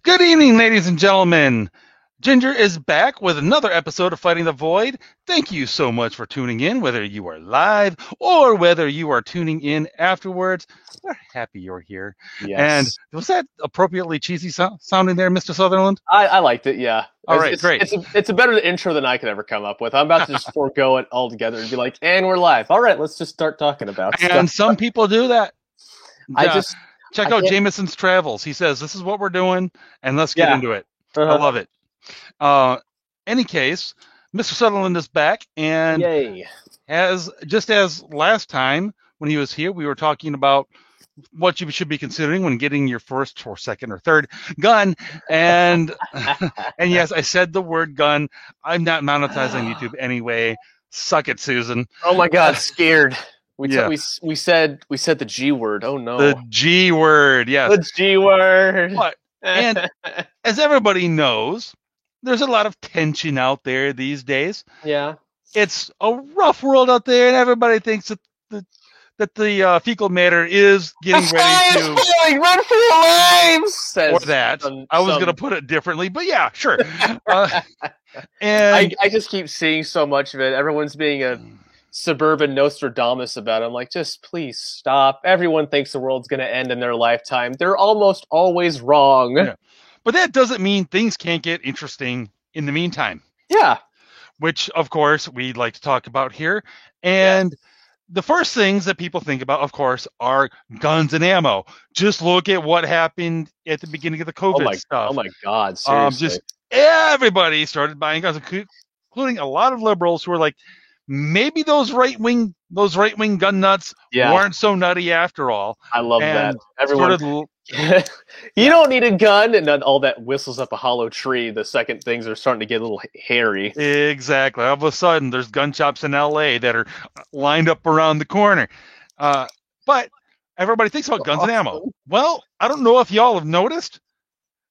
Good evening, ladies and gentlemen. Ginger is back with another episode of Fighting the Void. Thank you so much for tuning in, whether you are live or whether you are tuning in afterwards. We're happy you're here. And Yes. was that appropriately cheesy sounding there, Mr. Sutherland? I liked it, yeah. All right, great. It's a better intro than I could ever come up with. I'm about to just forego it altogether and be like, and we're live. All right, let's just start talking about And stuff. some people do that. I Yeah. just Check I out can't- Jameson's Travels. He says, this is what we're doing, and let's get Yeah. into it. I Uh-huh. love it. Any case, Mr. Sutherland is back, and Yay. as last time when he was here, we were talking about what you should be considering when getting your first or second or third gun. And and yes, I said the word gun. I'm not monetizing YouTube anyway. Suck it, Susan. Oh my god, scared. We said the G word. Oh no. The G word, yes. The G word. But and as everybody knows, there's a lot of tension out there these days. Yeah. It's a rough world out there, and everybody thinks that the fecal matter is getting ready to. Run for your lives! Or that. I was going to put it differently, but yeah, sure. And I just keep seeing so much of it. Everyone's being a suburban Nostradamus about it. I'm like, just please stop. Everyone thinks the world's going to end in their lifetime. They're almost always wrong. Yeah. But that doesn't mean things can't get interesting in the meantime. Yeah. Which, of course, we'd like to talk about here. And the first things that people think about, of course, are guns and ammo. Just look at what happened at the beginning of the COVID stuff. Oh my God, seriously. Just everybody started buying guns, including a lot of liberals who were like, maybe those right wing gun nuts weren't so nutty after all. I love that. Everyone started, you don't need a gun, and then all that whistles up a hollow tree. The second things are starting to get a little hairy. Exactly. All of a sudden, there's gun shops in LA that are lined up around the corner. But everybody thinks about guns and ammo. Well, I don't know if y'all have noticed,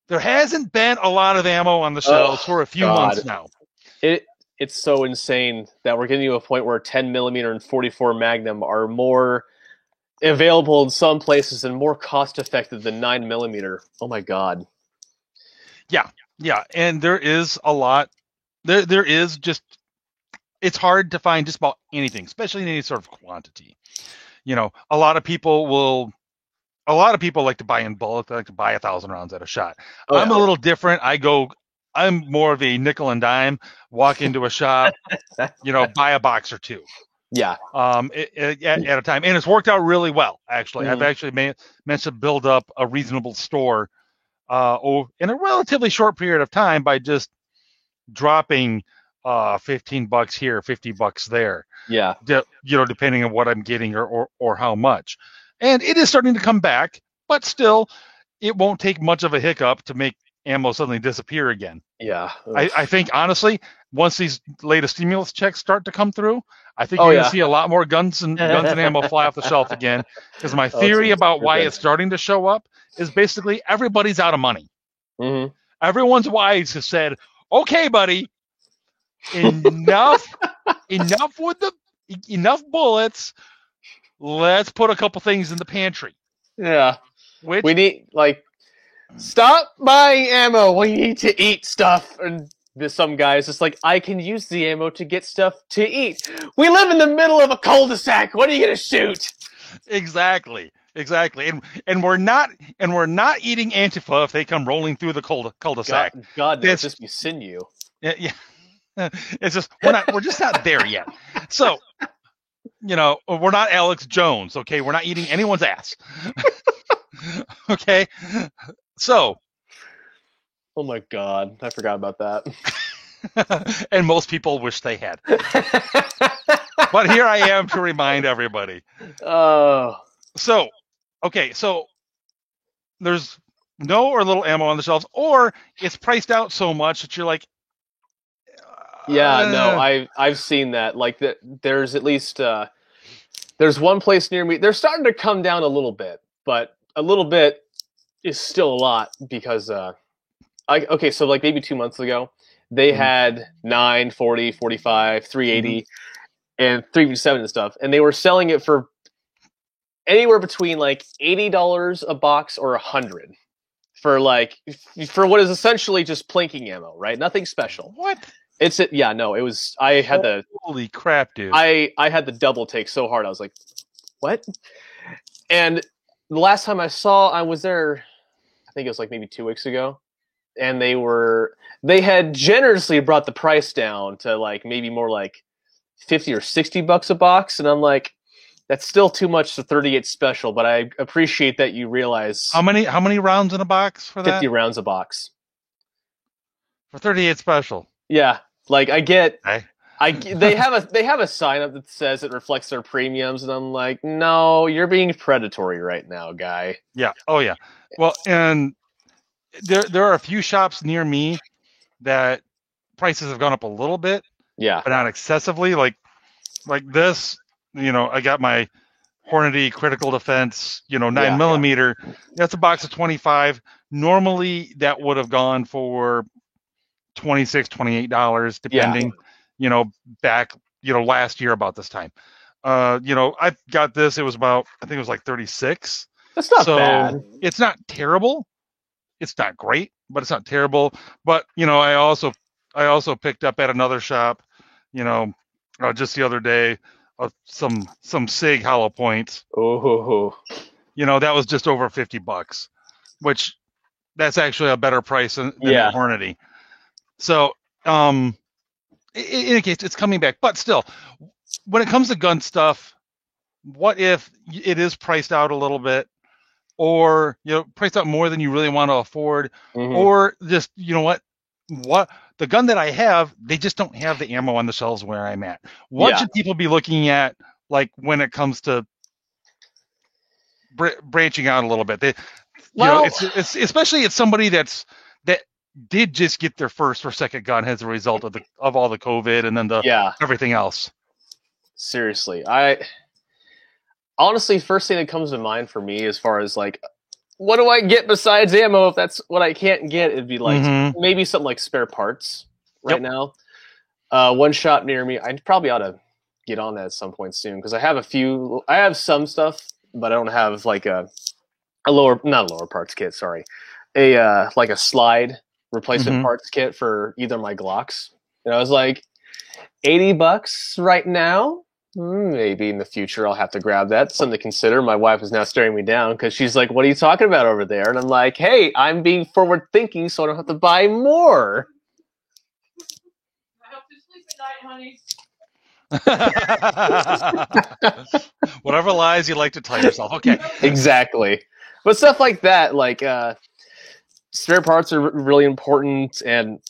there hasn't been a lot of ammo on the shelves for a few months now. It's so insane that we're getting to a point where 10mm and 44 Magnum are more available in some places and more cost effective than 9mm. Oh my God. Yeah, and there is a lot. There is just, it's hard to find just about anything, especially in any sort of quantity. You know, a lot of people like to buy in bulk. They like to buy 1,000 rounds at a shot. I'm a little different. I'm more of a nickel and dime. Walk into a shop, buy a box or two. Yeah. At a time, and it's worked out really well. Actually, I've actually managed to build up a reasonable store, in a relatively short period of time by just dropping $15 here, $50 there. Yeah. Depending on what I'm getting or how much, and it is starting to come back, but still, it won't take much of a hiccup to make ammo suddenly disappear again. Yeah. I think honestly, once these latest stimulus checks start to come through, I think you're going to see a lot more guns and ammo fly off the shelf again. Because my theory about why it's starting to show up is basically everybody's out of money. Mm-hmm. Everyone's wives have said, "Okay, buddy, enough bullets. Let's put a couple things in the pantry." Yeah. Which we need stop buying ammo. We need to eat stuff. And some guys just like, I can use the ammo to get stuff to eat. We live in the middle of a cul-de-sac. What are you gonna shoot? Exactly. And we're not eating Antifa if they come rolling through the cul-de-sac. God knows just be sinew. Yeah. It's just we're just not there yet. So, we're not Alex Jones, okay? We're not eating anyone's ass. Okay? So, oh my God, I forgot about that. And most people wish they had. But here I am to remind everybody. Oh. So there's no or little ammo on the shelves, or it's priced out so much that you're like, yeah, no, I've seen that. Like there's at least there's one place near me. They're starting to come down a little bit, but a little bit is still a lot because so like maybe 2 months ago, they had 9, 40, 45, 380, and 357 and stuff, and they were selling it for anywhere between like $80 a box or $100. for what is essentially just plinking ammo, right? Nothing special. What? Yeah, no, it was. I had the holy crap, dude. I had the double take so hard. I was like, what? And the last time I was there, I think it was like maybe 2 weeks ago, and they had generously brought the price down to like maybe more like $50 or $60 a box, and I'm like, that's still too much for 38 special, but I appreciate that you realize how many rounds in a box for that? 50 rounds a box for 38 special. Yeah, like I get. Okay. They have a sign up that says it reflects their premiums, and I'm like, no, you're being predatory right now, guy. Yeah. Oh yeah. Well, and there are a few shops near me that prices have gone up a little bit. Yeah. But not excessively. Like this, I got my Hornady Critical Defense, 9mm. That's a box of 25. Normally that would have gone for $26, $28, depending. Back, last year about this time. I got this. It was I think it was like 36. That's not bad. It's not terrible. It's not great, but it's not terrible. But I also picked up at another shop, just the other day, some SIG hollow points. Oh. That was just over $50, which that's actually a better price than Hornady. So, in any case, it's coming back. But still, when it comes to gun stuff, what if it is priced out a little bit, or priced out more than you really want to afford, or just what the gun that I have, they just don't have the ammo on the shelves where I'm at. What should people be looking at, like when it comes to branching out a little bit? It's especially it's somebody that did just get their first or second gun as a result of all the COVID and then everything else. Seriously, I honestly, first thing that comes to mind for me as far as like, what do I get besides ammo? If that's what I can't get, it'd be like maybe something like spare parts right now. One shop near me, I probably ought to get on that at some point soon because I have some stuff, but I don't have like not a lower parts kit, sorry. Like a slide replacement parts kit for either of my Glocks. And I was like, $80 right now? Maybe in the future I'll have to grab that. Something to consider. My wife is now staring me down because she's like, what are you talking about over there? And I'm like, hey, I'm being forward thinking so I don't have to buy more. I hope you sleep at night, honey. Whatever lies you like to tell yourself. Okay. Exactly. But stuff like that, like spare parts are really important. And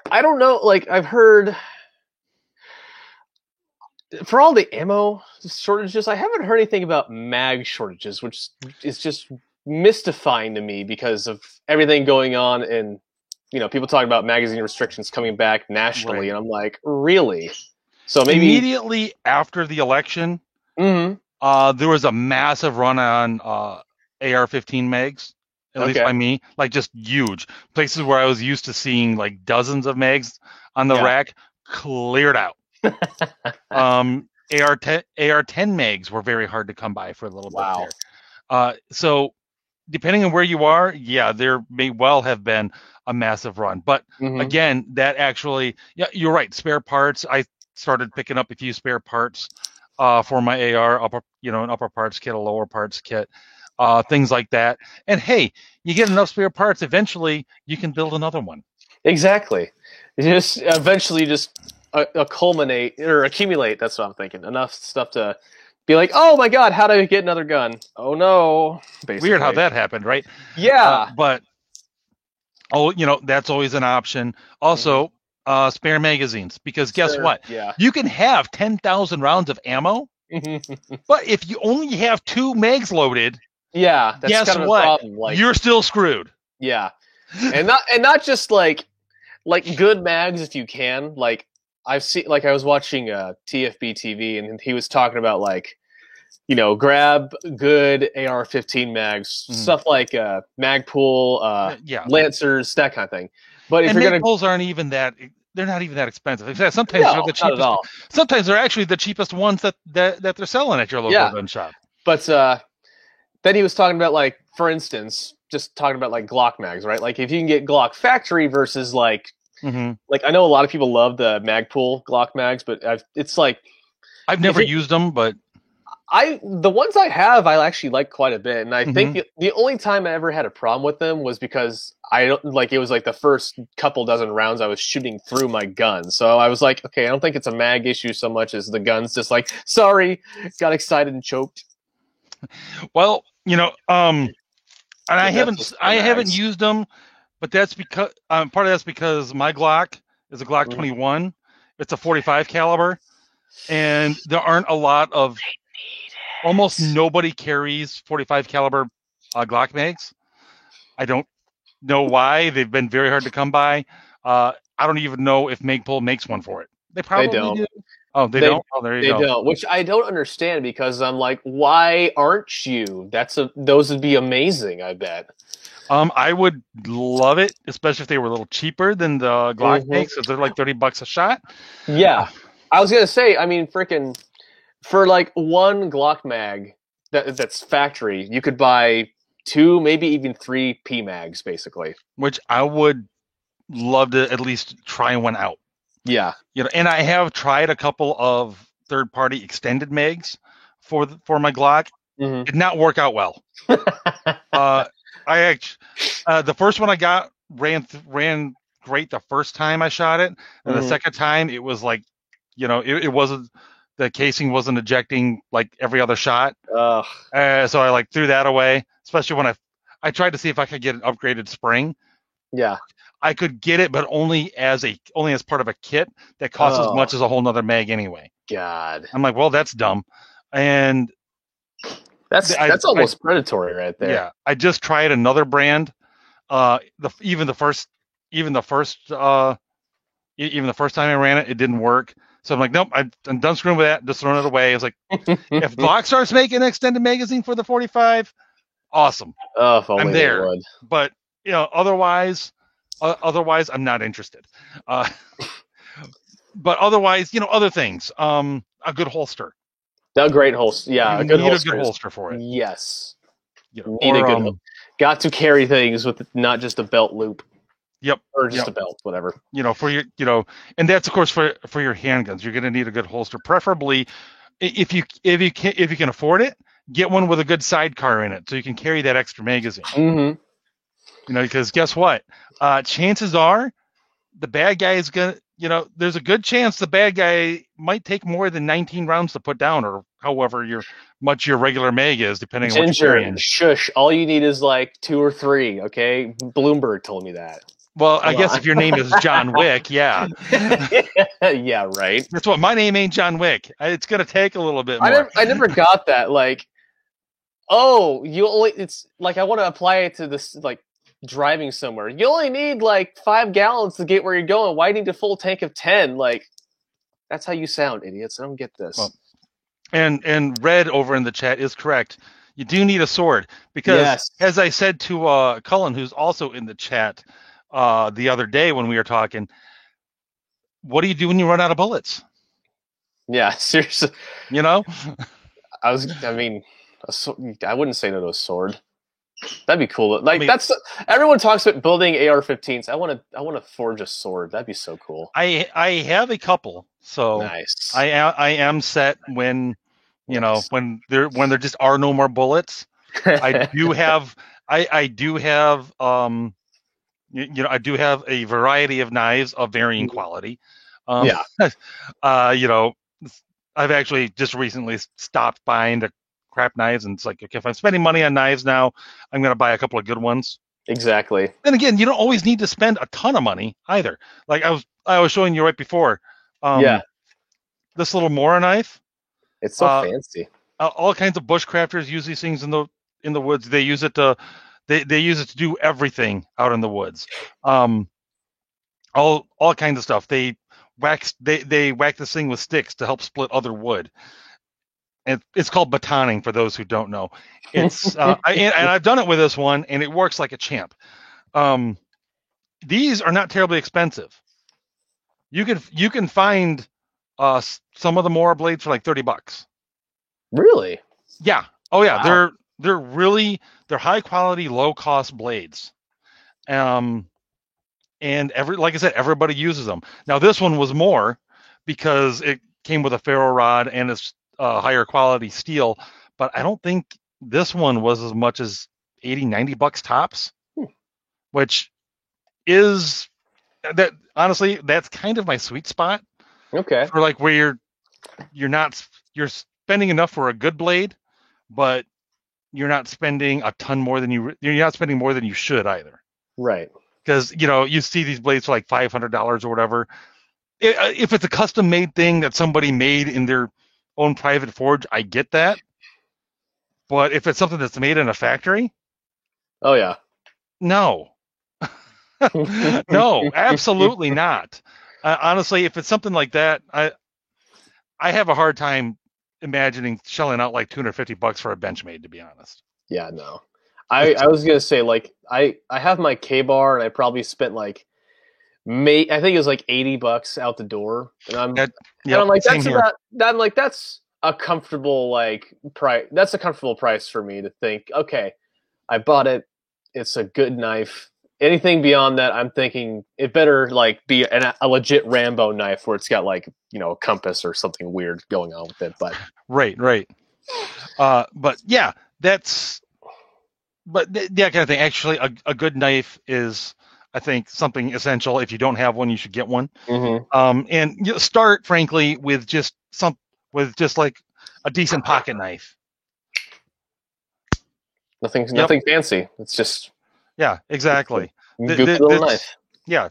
I don't know, like I've heard for all the ammo shortages, I haven't heard anything about mag shortages, which is just mystifying to me because of everything going on and people talking about magazine restrictions coming back nationally, and I'm like, really? So maybe immediately after the election, there was a massive run on AR-15 mags, at least by me, like just huge. Places where I was used to seeing like dozens of mags on the rack cleared out. AR-10 mags were very hard to come by for a little bit there. So depending on where you are, there may well have been a massive run. But again, that actually, you're right. Spare parts. I started picking up a few spare parts for my AR, an upper parts kit, a lower parts kit, things like that. And hey, you get enough spare parts, eventually you can build another one. Exactly. Eventually culminate or accumulate. That's what I'm thinking. Enough stuff to be like, oh my god, how do I get another gun? Oh no. Basically. Weird how that happened, right? Yeah. But that's always an option. Also, spare magazines, because guess what? Yeah. You can have 10,000 rounds of ammo, but if you only have 2 mags loaded, that's guess kind of what? a problem. Like, you're still screwed. Yeah. And not just like good mags if you can. Like I've seen, like I was watching TFB TV and he was talking about like, grab good AR-15 mags, stuff like Magpul, Lancers, that kind of thing. But if you're Magpuls aren't even that. They're not even that expensive. Sometimes they're the cheapest. Not at all. Sometimes they're actually the cheapest ones that they're selling at your local gun shop. But then he was talking about, like, for instance, just talking about like Glock mags, right? Like if you can get Glock factory versus like I know a lot of people love the Magpul Glock mags, but it's like I've never used them, but the ones I have I actually like quite a bit, and I think the only time I ever had a problem with them was because I don't like it was like the first couple dozen rounds I was shooting through my gun, so I was like, okay, I don't think it's a mag issue so much as the gun's just like, sorry, got excited and choked. Well, and I haven't used them, but that's because part of that's because my Glock is a Glock 21. It's a 45 caliber, and there aren't a lot of. Almost nobody carries 45 caliber Glock mags. I don't know why. They've been very hard to come by. I don't even know if Magpul makes one for it. They probably do. Oh, they don't? Oh, there you go. They don't, which I don't understand because I'm like, why aren't you? Those would be amazing, I bet. I would love it, especially if they were a little cheaper than the Glock mags, because they're like $30 a shot. Yeah. I was going to say, I mean, freaking... For like one Glock mag that's factory, you could buy 2, maybe even 3 P mags, basically. Which I would love to at least try one out. Yeah, and I have tried a couple of third-party extended mags for my Glock. Did not work out well. The first one I got ran great the first time I shot it, and the second time it was like, it wasn't. The casing wasn't ejecting like every other shot. So I like threw that away, especially when I tried to see if I could get an upgraded spring. Yeah. I could get it, but only as part of a kit that costs as much as a whole nother mag anyway. God. I'm like, well, that's dumb. And that's almost predatory right there. Yeah. I just tried another brand. Even the first time I ran it, it didn't work. So I'm like, nope, I'm done screwing with that. Just throwing it away. It's like, if Glock starts making an extended magazine for the 45, awesome. Oh, if only I'm there. they would. But otherwise, I'm not interested. But otherwise, other things. A good holster. A great holster. Yeah, a good holster for it. Yes. Got to carry things with not just a belt loop. Yep. Or just a belt, whatever. For your, and that's of course for your handguns. You're going to need a good holster, preferably if you can afford it. Get one with a good sidecar in it, so you can carry that extra magazine. Because guess what? Chances are, the bad guy is gonna. There's a good chance the bad guy might take more than 19 rounds to put down, or however much your regular mag is, depending on what you're carrying. Shush! All you need is like 2 or 3. Okay, Bloomberg told me that. Well, I guess if your name is John Wick, yeah. Yeah, right. That's what my name ain't John Wick. It's gonna take a little bit more. I never got that. Like, it's like I want to apply it to this, like driving somewhere. You only need like 5 gallons to get where you're going. Why need a full tank of 10? Like, that's how you sound, idiots. I don't get this. Well, and Red over in the chat is correct. You do need a sword because, as I said to Cullen, who's also in the chat. The other day when we were talking, what do you do when you run out of bullets? Yeah, seriously. I wouldn't say no to a sword. That'd be cool. Like, everyone talks about building AR-15s. I want to forge a sword. That'd be so cool. I have a couple, so nice. I am set when when there just are no more bullets. I do have I do have I do have a variety of knives of varying quality. I've actually just recently stopped buying the crap knives, and it's like, okay, if I'm spending money on knives now, I'm going to buy a couple of good ones. Exactly. Then again, you don't always need to spend a ton of money either. Like I was showing you right before. This little Mora knife. It's so fancy. All kinds of bushcrafters use these things in the woods. They use it to. They use it to do everything out in the woods. All kinds of stuff. They whack this thing with sticks to help split other wood. And it's called batoning for those who don't know. It's and I've done it with this one, and it works like a champ. These are not terribly expensive. You can find some of the Mora blades for like $30. Really? Yeah. Oh yeah. Wow. they're high quality, low cost blades. And like I said, everybody uses them. Now this one was more because it came with a ferro rod and it's higher quality steel, but I don't think this one was as much as $80-$90 tops, which is that honestly, that's kind of my sweet spot. Okay. For like where you're spending enough for a good blade, but you're not spending a ton more than you're not spending more than you should either. Right. Because you see these blades for like $500 or whatever. If it's a custom made thing that somebody made in their own private forge, I get that. But if it's something that's made in a factory, oh yeah, no, no, absolutely not. Honestly, if it's something like that, I have a hard time imagining shelling out like $250 for a Benchmade, to be honest. Yeah, no. I was gonna say, like, I have my K-bar and I probably spent like I think it was like $80 out the door, and I'm like, that's a comfortable price. That's a comfortable price for me to think, okay, I bought it. It's a good knife. Anything beyond that, I'm thinking it better like be a legit Rambo knife where it's got like a compass or something weird going on with it. But right. But yeah, that kind of thing. Actually, a good knife is, I think, something essential. If you don't have one, you should get one. Mm-hmm. And you start, frankly, with just like a decent pocket knife. Nothing fancy. It's just exactly. Goofy little knife. Yeah.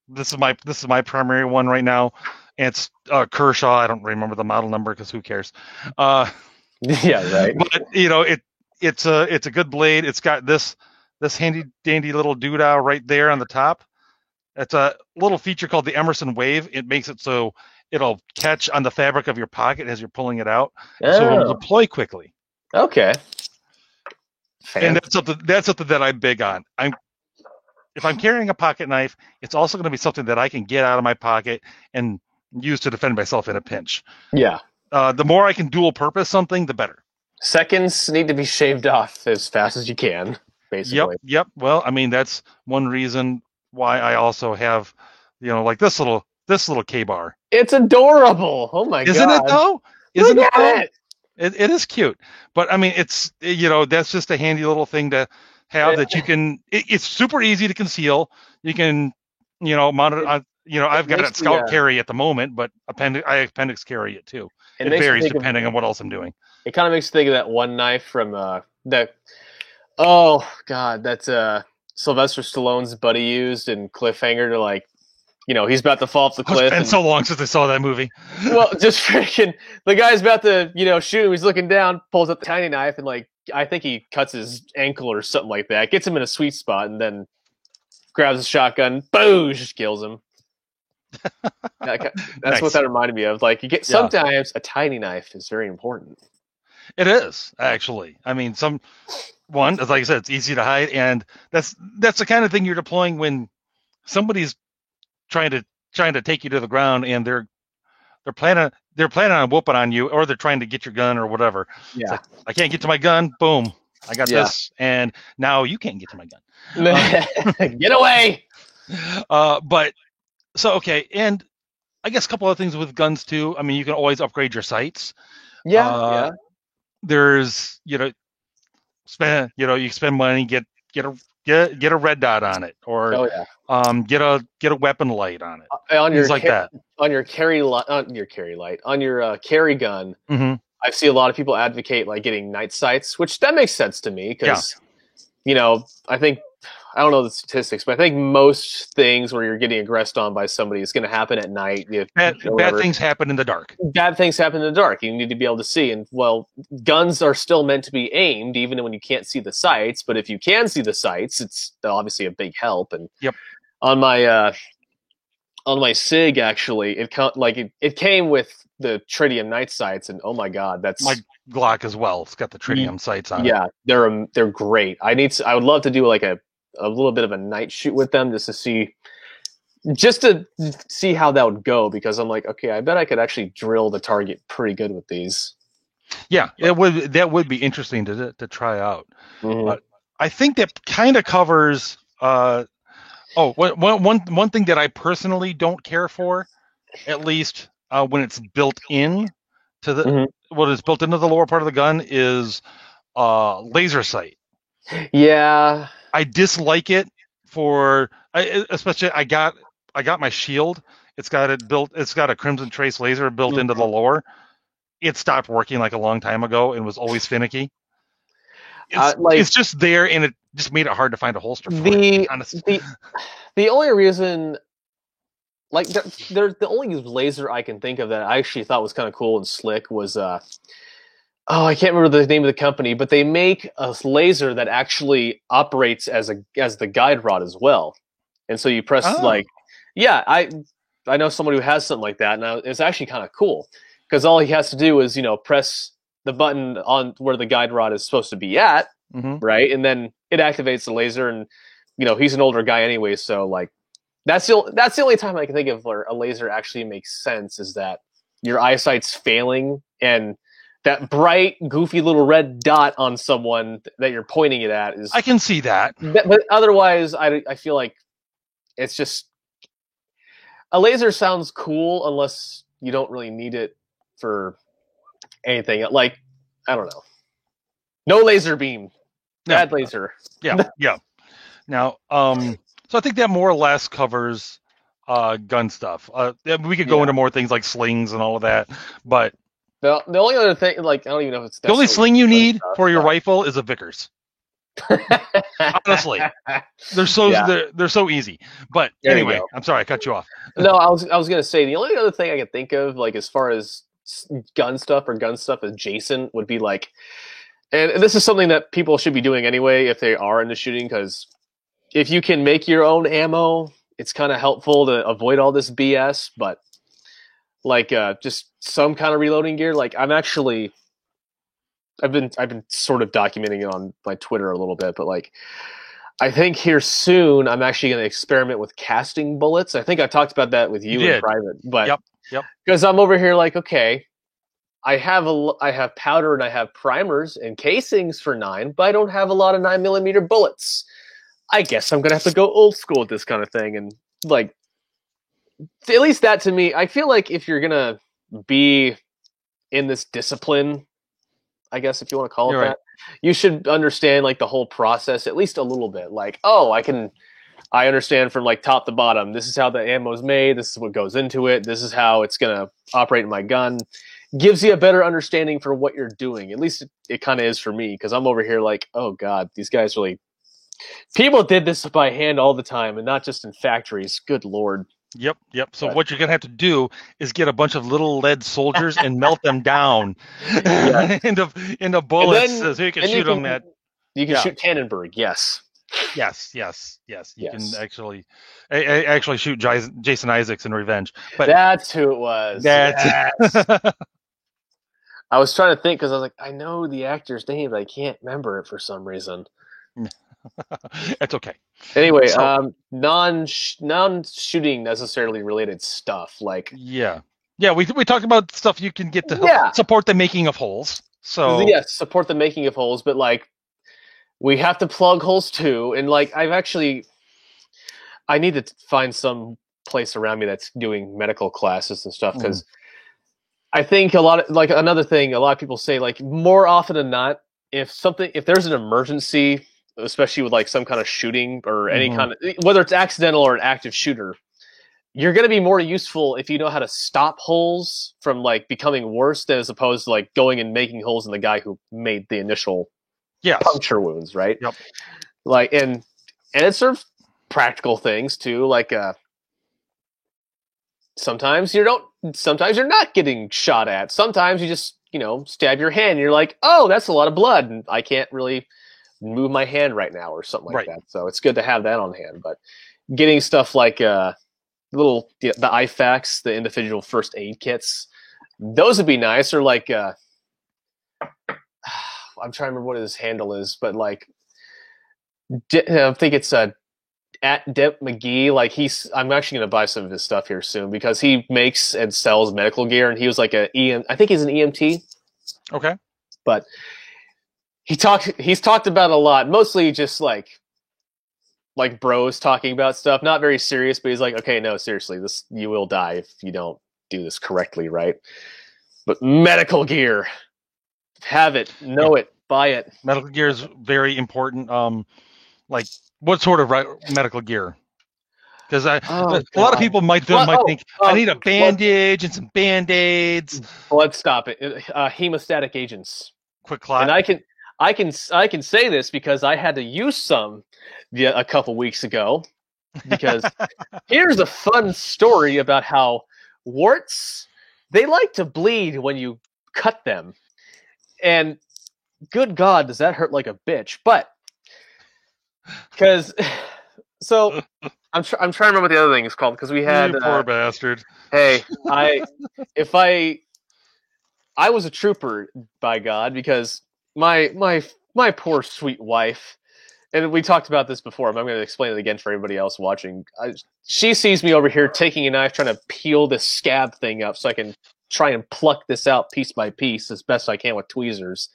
This is my primary one right now. And it's Kershaw. I don't remember the model number because who cares? Yeah, right. But it's a good blade. It's got this handy dandy little doodah right there on the top. It's a little feature called the Emerson Wave. It makes it so it'll catch on the fabric of your pocket as you're pulling it out, so it'll deploy quickly. Okay. And that's something that I'm big on. If I'm carrying a pocket knife, it's also going to be something that I can get out of my pocket and use to defend myself in a pinch. Yeah. The more I can dual purpose something, the better. Seconds need to be shaved off as fast as you can, basically. Yep. Well, I mean, that's one reason why I also have, like this little K-bar. It's adorable. Oh my god. Isn't it though? Look at it. It is cute. But I mean, it's, that's just a handy little thing to have that you can, it's super easy to conceal. You can, mount it on, I've got it scout carry at the moment, but I appendix carry it too. It varies depending on what else I'm doing. It kind of makes me think of that one knife from that's Sylvester Stallone's buddy used in Cliffhanger to he's about to fall off the cliff. It's been so long since I saw that movie. Well, just freaking the guy's about to shoot him. He's looking down, pulls up the tiny knife, and I think he cuts his ankle or something like that. Gets him in a sweet spot, and then grabs a shotgun, boom, just kills him. That's nice. What that reminded me of. Sometimes a tiny knife is very important. It is, actually. I mean, like I said, it's easy to hide, and that's the kind of thing you're deploying when somebody's trying to take you to the ground, and they're planning on whooping on you, or they're trying to get your gun or whatever. Yeah, I can't get to my gun. Boom, I got this, and now you can't get to my gun. Get away. But so okay, and I guess a couple of things with guns too. I mean, you can always upgrade your sights. Yeah. There's you spend money, get a red dot on it, or get a weapon light on it, on things like that. On your carry light, on your carry gun. Mm-hmm. I see a lot of people advocate getting night sights, which that makes sense to me because I think, I don't know the statistics, but I think most things where you're getting aggressed on by somebody is going to happen at night. Bad things happen in the dark. Bad things happen in the dark. You need to be able to see. And, guns are still meant to be aimed even when you can't see the sights. But if you can see the sights, it's obviously a big help. And on my SIG, actually, it came with the tritium night sights. And, oh, my God, that's... My Glock as well. It's got the tritium sights on it. Yeah, they're great. I would love to do a little bit of a night shoot with them just to see how that would go, because I'm like, okay, I bet I could actually drill the target pretty good with these. Yeah, that would be interesting to try out. Mhm. But I think that kind of covers. One thing that I personally don't care for, at least when it's built in to the Mhm. what is built into the lower part of the gun, is laser sight. Yeah. I dislike it especially I got my shield. It's got it built. It's got a Crimson Trace laser built into the Mhm. lower. It stopped working like a long time ago and was always finicky. It's Like just there, and it just made it hard to find a holster for it. To be the honest. the only reason, like the only laser I can think of that I actually thought was kind of cool and slick was I can't remember the name of the company, but they make a laser that actually operates as the guide rod as well. And so you press Oh, yeah, I know someone who has something like that, and it's actually kind of cool because all he has to do is press the button on where the guide rod is supposed to be at, mm-hmm. right, and then it activates the laser. And he's an older guy anyway, so like that's the only time I can think of where a laser actually makes sense is that your eyesight's failing and that bright, goofy little red dot on someone that you're pointing it at is. I can see that. But otherwise, I feel like it's just a laser sounds cool unless you don't really need it for anything. Like I don't know, no laser beam, bad laser. Yeah. Now, so I think that more or less covers gun stuff. We could go into more things like slings and all of that, but The only other thing, like I don't even know if it's the only sling you need stuff, for your rifle is a Vickers. Honestly, they're so easy. But There you anyway, go. I'm sorry I cut you off. No, I was gonna say the only other thing I could think of, like as far as gun stuff adjacent, would be like, and this is something that people should be doing anyway if they are into shooting, because if you can make your own ammo, it's kind of helpful to avoid all this BS. But like just some kind of reloading gear. Like I've been sort of documenting it on my Twitter a little bit, but like I think here soon I'm actually going to experiment with casting bullets. I think I talked about that with you in private, but yep. Because I'm over here like, okay, I have powder and I have primers and casings for 9, but I don't have a lot of 9mm bullets. I guess I'm gonna have to go old school with this kind of thing, and like at least that to me, I feel like if you're gonna be in this discipline, I guess if you want to call it that, you should understand like the whole process at least a little bit. Like, I understand from like top to bottom. This is how the ammo is made. This is what goes into it. This is how it's gonna operate in my gun. Gives you a better understanding for what you're doing. At least it kind of is for me, because I'm over here like, oh god, these guys really. People did this by hand all the time, and not just in factories. Good lord. Yep. So what you're gonna have to do is get a bunch of little lead soldiers and melt them down into bullets, so you can shoot them at. You can shoot Tannenberg. Yes. You can actually shoot Jason Isaacs in Revenge. But that's who it was. Yes. I was trying to think because I was like, I know the actor's name, but I can't remember it for some reason. That's okay. Anyway, non-shooting necessarily related stuff like we talked about stuff you can get to support the making of holes. So yes, support the making of holes, but like we have to plug holes too. And like I need to find some place around me that's doing medical classes and stuff, because I think another thing a lot of people say, like more often than not, if there's an emergency, especially with like some kind of shooting or any kind of, whether it's accidental or an active shooter, you're going to be more useful if you know how to stop holes from like becoming worse, than as opposed to like going and making holes in the guy who made the initial puncture wounds, right? Yep. Like and it serves practical things too, like sometimes you're not getting shot at. Sometimes you just stab your hand and you're like, oh, that's a lot of blood and I can't really move my hand right now or something like that. So it's good to have that on hand. But getting stuff like the IFAKs, the individual first aid kits, those would be nice. Or like I'm trying to remember what his handle is, but like I think it's at Dep McGee. Like I'm actually going to buy some of his stuff here soon, because he makes and sells medical gear, and he was like I think he's an EMT. Okay. But he's talked about it a lot, mostly just like bros talking about stuff, not very serious, but he's like, okay, no, seriously, you will die if you don't do this correctly, right? But medical gear, have it, know it, buy it. Medical gear is very important. Like what sort of medical gear? Because a lot of people might think I need a bandage and some band-aids. Let's stop it. Hemostatic agents. Quick clot. And I can say this because I had to use some a couple weeks ago. Because here's a fun story about how warts, they like to bleed when you cut them. And good God, does that hurt like a bitch. But because so I'm trying to remember what the other thing is called, because we had you poor bastard. Hey, I was a trooper, by God, because my poor sweet wife, and we talked about this before, but I'm going to explain it again for everybody else watching. She sees me over here taking a knife, trying to peel this scab thing up so I can try and pluck this out piece by piece as best I can with tweezers.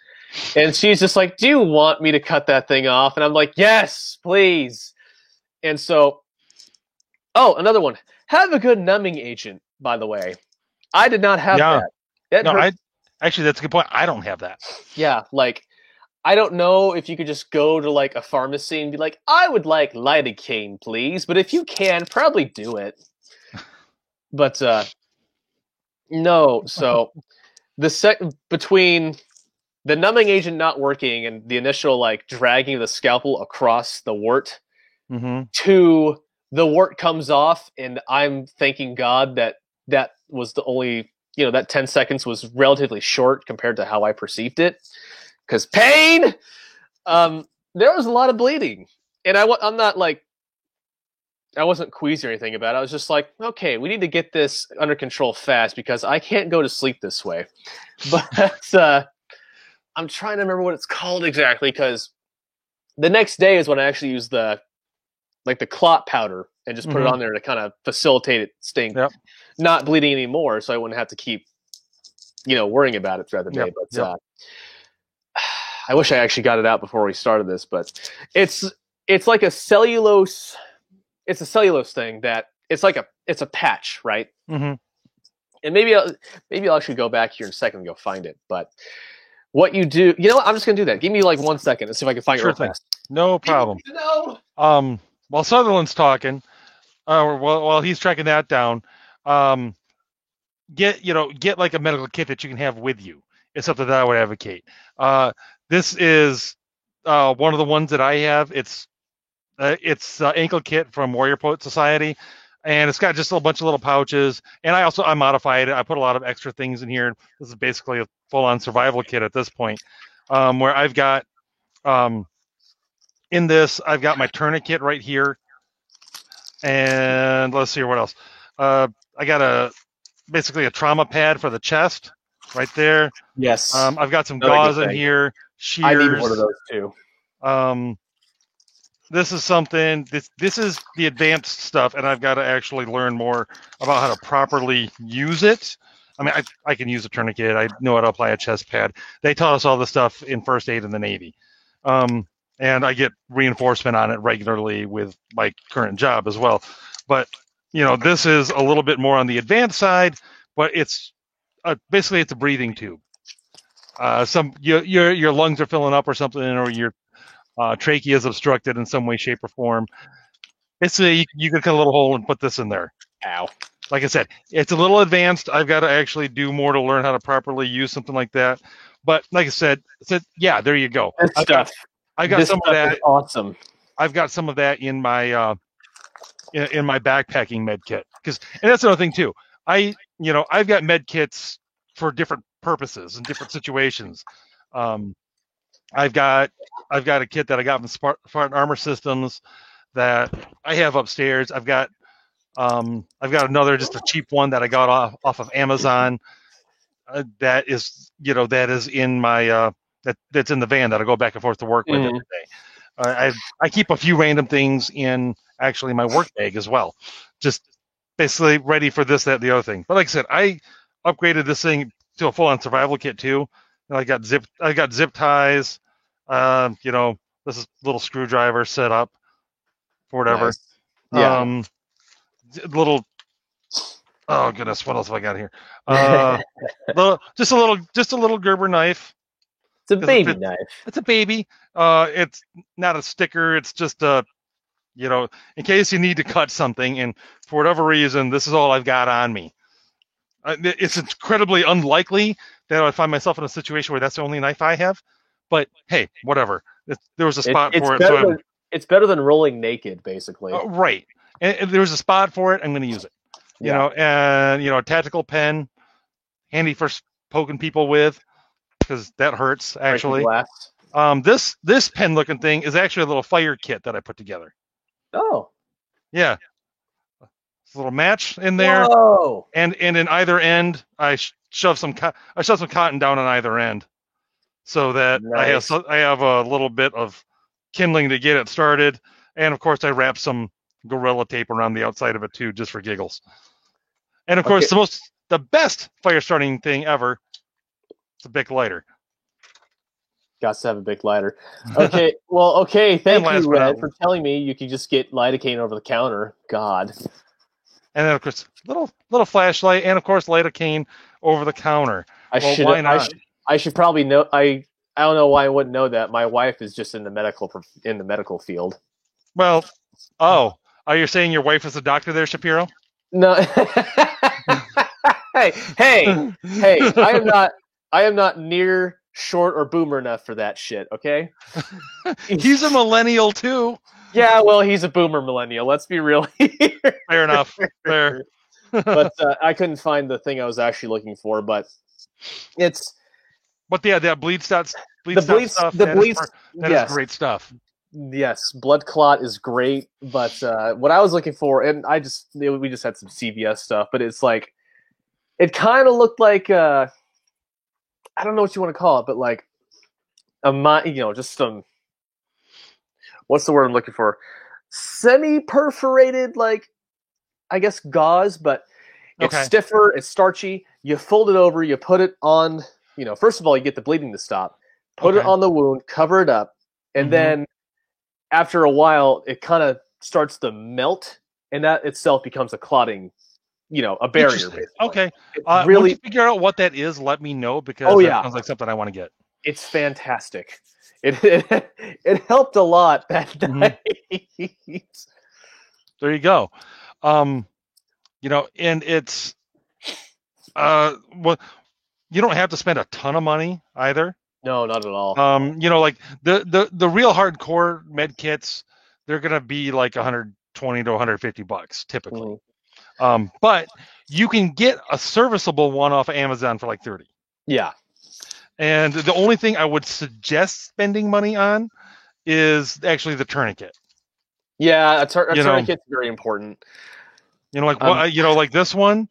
And she's just like, do you want me to cut that thing off? And I'm like, yes, please. And so, another one. Have a good numbing agent, by the way. I did not have that. Actually, that's a good point. I don't have that. Yeah, like, I don't know if you could just go to like a pharmacy and be like, I would like lidocaine, please. But if you can, probably do it. But no. So between the numbing agent not working and the initial like dragging the scalpel across the wart, to the wart comes off, and I'm thanking God that was the only, that 10 seconds was relatively short compared to how I perceived it. Because pain, there was a lot of bleeding, and I'm not like, I wasn't queasy or anything about it. I was just like, okay, we need to get this under control fast because I can't go to sleep this way. But I'm trying to remember what it's called exactly, because the next day is when I actually used the clot powder and just put it on there to kind of facilitate it staying not bleeding anymore, so I wouldn't have to keep worrying about it throughout the day. But I wish I actually got it out before we started this, but it's like a cellulose. It's a cellulose thing that it's a patch, right? And maybe I'll actually go back here in a second and go find it. But what you do, I'm just gonna do that. Give me like 1 second and see if I can find it real fast. No problem. While Sutherland's talking, while he's tracking that down, get like a medical kit that you can have with you. It's something that I would advocate. This is one of the ones that I have. It's ankle kit from Warrior Poet Society, and it's got just a bunch of little pouches. And I modified it. I put a lot of extra things in here. This is basically a full-on survival kit at this point, where I've got in this, I've got my tourniquet right here, and let's see what else. I got basically a trauma pad for the chest right there. Yes. I've got some gauze in here. Shears. I need one of those too. This is something. This is the advanced stuff, and I've got to actually learn more about how to properly use it. I mean, I can use a tourniquet. I know how to apply a chest pad. They taught us all this stuff in first aid in the Navy. And I get reinforcement on it regularly with my current job as well. But, this is a little bit more on the advanced side, but it's basically it's a breathing tube. Your lungs are filling up or something, or your trachea is obstructed in some way, shape, or form. You can cut a little hole and put this in there. Ow. Like I said, it's a little advanced. I've got to actually do more to learn how to properly use something like that. But like I said, yeah, there you go. I got some of that. Awesome. I've got some of that in my in my backpacking med kit, and that's another thing too. I've got med kits for different purposes and different situations. I've got a kit that I got from Spartan Armor Systems that I have upstairs. I've got another, just a cheap one that I got off of Amazon. That is in my that's in the van that I go back and forth to work with every day. I keep a few random things in actually my work bag as well, just basically ready for this, that, the other thing. But like I said, I upgraded this thing to a full-on survival kit too, I got zip ties. You know, this is little screwdriver set up for whatever. Nice. Yeah. Little. Oh goodness, what else have I got here? Just a little Gerber knife. It's a baby knife. It's a baby. It's not a sticker. It's just a, you know, in case you need to cut something, and for whatever reason, this is all I've got on me. It's incredibly unlikely that I would find myself in a situation where that's the only knife I have. But hey, whatever. There was a spot for it. It's better than rolling naked, basically. Right. And there was a spot for it. I'm going to use it. You know, and a tactical pen, handy for poking people with, because that hurts actually. This pen looking thing is actually a little fire kit that I put together. Oh. Yeah. It's a little match in there. Whoa. And in either end, I shove some cotton down on either end, so that nice. I have a little bit of kindling to get it started, and of course I wrap some Gorilla tape around the outside of it too, just for giggles. And of course, the best fire starting thing ever, it's a Bic lighter. Got to have a Bic lighter. Okay, well, thank you, Red, for telling me you could just get lidocaine over the counter. God. And then of course, little flashlight, and of course, lidocaine over the counter. Why not? I should probably know. I don't know why I wouldn't know that. My wife is just in the medical field. Well, are you saying your wife is a doctor there, Shapiro? No. hey! I am not near short or boomer enough for that shit. Okay. He's a millennial too. Yeah, well, he's a boomer millennial. Let's be real here. Fair enough. Fair. But I couldn't find the thing I was actually looking for. But it's. But yeah, that bleed stuff. That is great stuff. Yes, blood clot is great, but what I was looking for, and we just had some CVS stuff, but it's like, it kind of looked like, I don't know what you want to call it, but like just some, what's the word I'm looking for? Semi-perforated, like, I guess gauze, but it's stiffer, it's starchy. You fold it over, you put it on, first of all, you get the bleeding to stop, put it on the wound, cover it up, and then after a while, it kind of starts to melt, and that itself becomes a clotting, a barrier. Basically. Okay. Really, when you figure out what that is, let me know, because that sounds like something I want to get. It's fantastic. It helped a lot that night. There you go. And it's you don't have to spend a ton of money either. No, not at all. Like the real hardcore med kits, they're gonna be like $120 to $150 typically. But you can get a serviceable one off of Amazon for like $30. Yeah. And the only thing I would suggest spending money on is actually the tourniquet. Yeah, a tourniquet's very important. Like this one,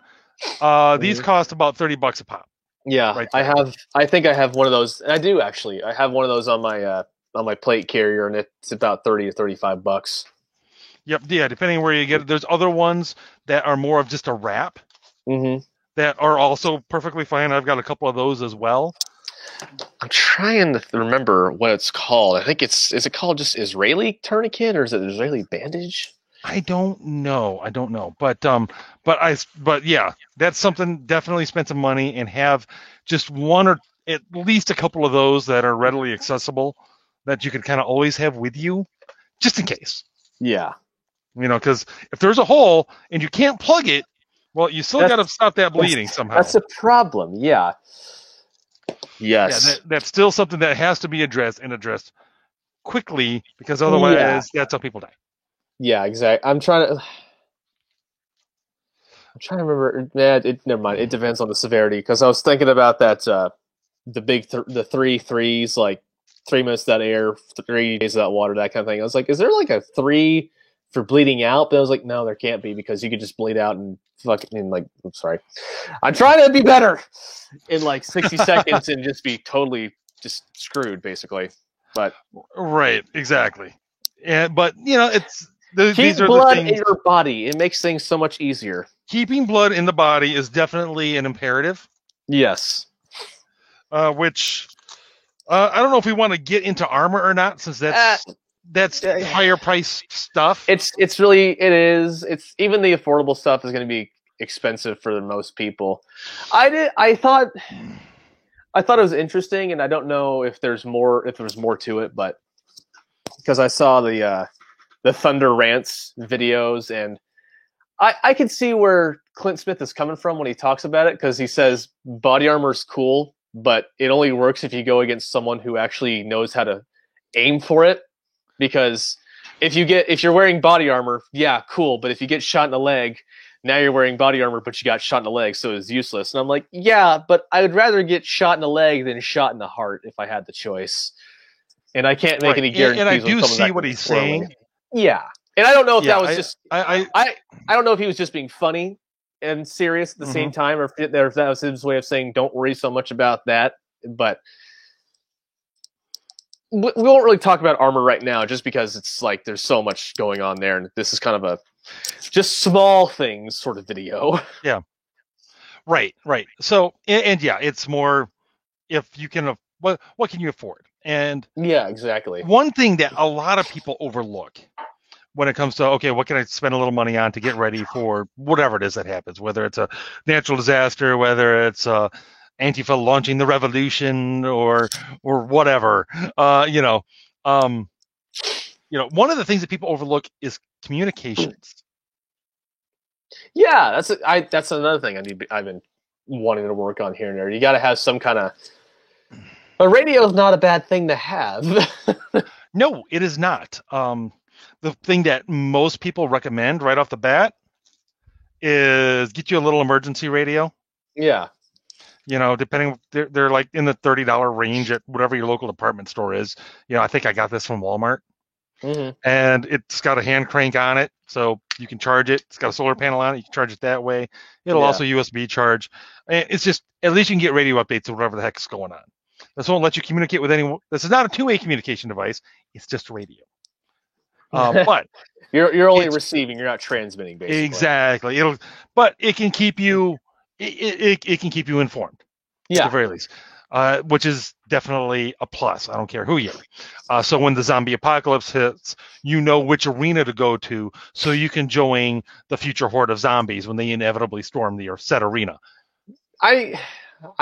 these cost about $30 a pop. Yeah, right. I think I have one of those. I do actually. I have one of those on my plate carrier, and it's about $30 to $35. Yep. Yeah, depending on where you get it. There's other ones that are more of just a wrap. That are also perfectly fine. I've got a couple of those as well. I'm trying to remember what it's called. I think is it called just Israeli tourniquet, or is it Israeli bandage? I don't know. But yeah, that's something. Definitely spend some money and have just one or at least a couple of those that are readily accessible that you can kind of always have with you, just in case. Yeah. Because if there's a hole and you can't plug it, well, you still got to stop that bleeding somehow. That's a problem. Yeah. Yes. Yeah, that's still something that has to be addressed quickly, because otherwise that's how people die. Yeah, exactly. I'm trying to remember. Never mind. It depends on the severity, because I was thinking about that. The 3 threes, like 3 minutes without air, 3 days without water, that kind of thing. I was like, is there like a 3 for bleeding out? But I was like, no, there can't be, because you could just bleed out and I'm sorry. I'm trying to be better in like 60 seconds and just be totally just screwed, basically. But right, exactly. But it's. Keep blood in your body. It makes things so much easier. Keeping blood in the body is definitely an imperative. Yes. which I don't know if we want to get into armor or not, since that's higher price stuff. It's even the affordable stuff is going to be expensive for most people. I thought it was interesting, and I don't know if there's more to it, but because I saw the Thunder Rants videos, and I can see where Clint Smith is coming from when he talks about it, because he says body armor is cool, but it only works if you go against someone who actually knows how to aim for it. Because if you're wearing body armor, yeah, cool, but if you get shot in the leg, now you're wearing body armor, but you got shot in the leg, so it's useless. And I'm like, yeah, but I would rather get shot in the leg than shot in the heart if I had the choice. And I can't make any guarantees. And I do see what he's saying. Yeah. And I don't know if that was just I don't know if he was just being funny and serious at the same time, or if that was his way of saying don't worry so much about that. But we won't really talk about armor right now, just because it's like there's so much going on there, and this is kind of a just small things sort of video. Yeah. Right. So, and yeah, it's more if you can, what can you afford? And yeah, exactly. One thing that a lot of people overlook when it comes to, okay, what can I spend a little money on to get ready for whatever it is that happens, whether it's a natural disaster, whether it's Antifa launching the revolution or whatever, one of the things that people overlook is communications. Yeah, that's another thing I've been wanting to work on here and there. You got to have some kind of. A radio is not a bad thing to have. No, it is not. The thing that most people recommend right off the bat is get you a little emergency radio. Yeah. Depending, they're like in the $30 range at whatever your local department store is. I think I got this from Walmart. Mm-hmm. And it's got a hand crank on it, so you can charge it. It's got a solar panel on it. You can charge it that way. It'll also USB charge. And it's just, at least you can get radio updates of whatever the heck's going on. This won't let you communicate with anyone. This is not a two-way communication device. It's just radio. But you're only receiving. You're not transmitting, basically. Exactly. But it can keep you. It can keep you informed. Yeah. At the very least. Which is definitely a plus. I don't care who you are. So when the zombie apocalypse hits, you know which arena to go to, so you can join the future horde of zombies when they inevitably storm the set arena. I'm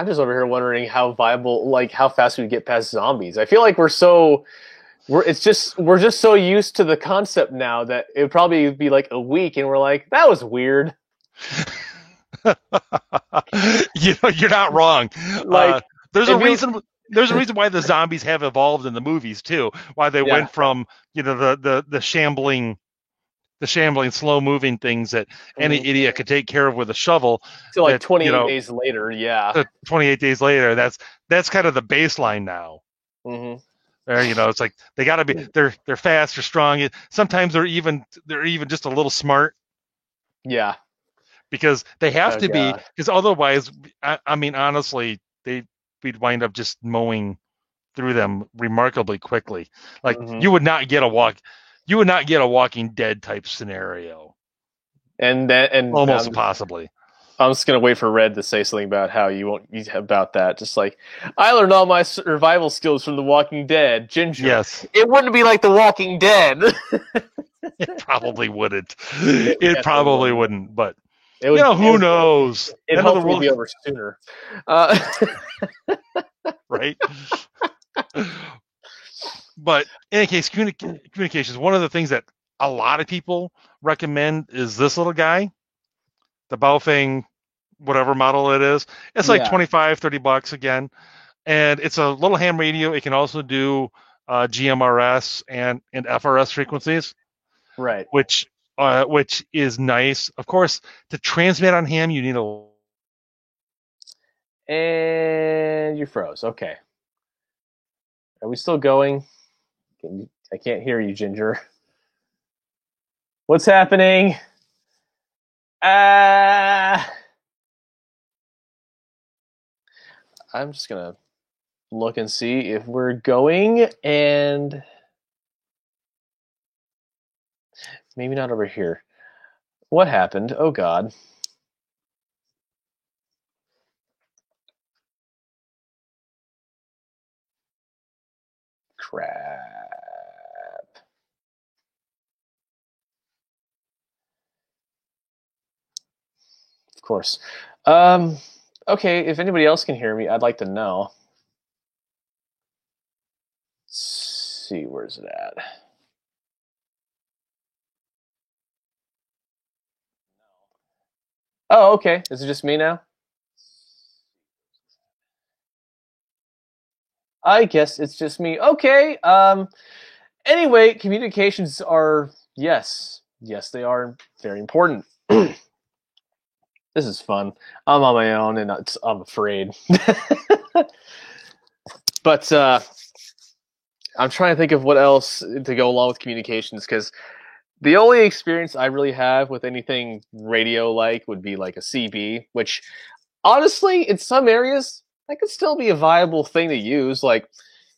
just over here wondering how viable, like how fast we get past zombies. I feel like we're just so used to the concept now that it would probably be like a week, and we're like, that was weird. You're not wrong. Like. There's a reason why the zombies have evolved in the movies too. Why they went from the shambling, slow moving things that any idiot could take care of with a shovel to like 28 days later. Yeah, 28 days later. That's kind of the baseline now. Mm-hmm. It's like they got to be. They're fast, they're strong. Sometimes they're even just a little smart. Yeah, because they have to be. Because otherwise, I mean, honestly, we'd wind up just mowing through them remarkably quickly. Like you would not get a Walking Dead type scenario, and almost possibly. I'm just gonna wait for Red to say something about how you won't about that. Just like I learned all my survival skills from The Walking Dead. Ginger, yes, it wouldn't be like The Walking Dead. It probably wouldn't. It probably wouldn't, but. Who knows? It hopefully be over sooner. Right? But in any case, communications, one of the things that a lot of people recommend is this little guy, the Baofeng, whatever model it is. It's like $25-$30 again. And it's a little ham radio. It can also do GMRS and FRS frequencies. Right. Which is nice. Of course, to transmit on ham, you need a... And you froze. Okay. Are we still going? I can't hear you, Ginger. What's happening? I'm just going to look and see if we're going, and... Maybe not over here. What happened? Oh, God. crap. Of course. Okay, if anybody else can hear me, I'd like to know. Let's see, where's it at? Oh, okay. Is it just me now? I guess it's just me. Okay. Anyway, communications are yes, they are very important. This is fun. I'm on my own, and I'm afraid. But I'm trying to think of what else to go along with communications, because the only experience I really have with anything radio-like would be like a CB, which honestly, in some areas, that could still be a viable thing to use. Like